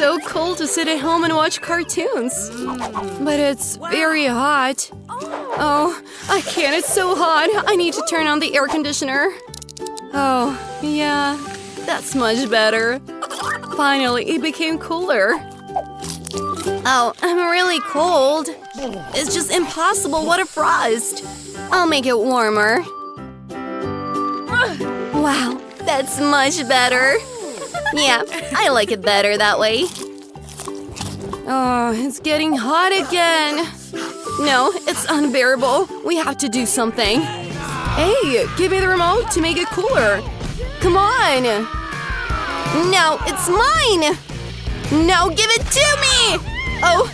so cool to sit at home and watch cartoons. But it's very hot. Oh, I can't. It's so hot. I need to turn on the air conditioner. Oh, yeah. That's much better. Finally, it became cooler. Oh, I'm really cold. It's just impossible. What a frost. I'll make it warmer. Wow, that's much better. Yeah, I like it better that way. Oh, it's getting hot again. No, it's unbearable. We have to do something. Hey, give me the remote to make it cooler. Come on. No, it's mine. No, give it to me. Oh,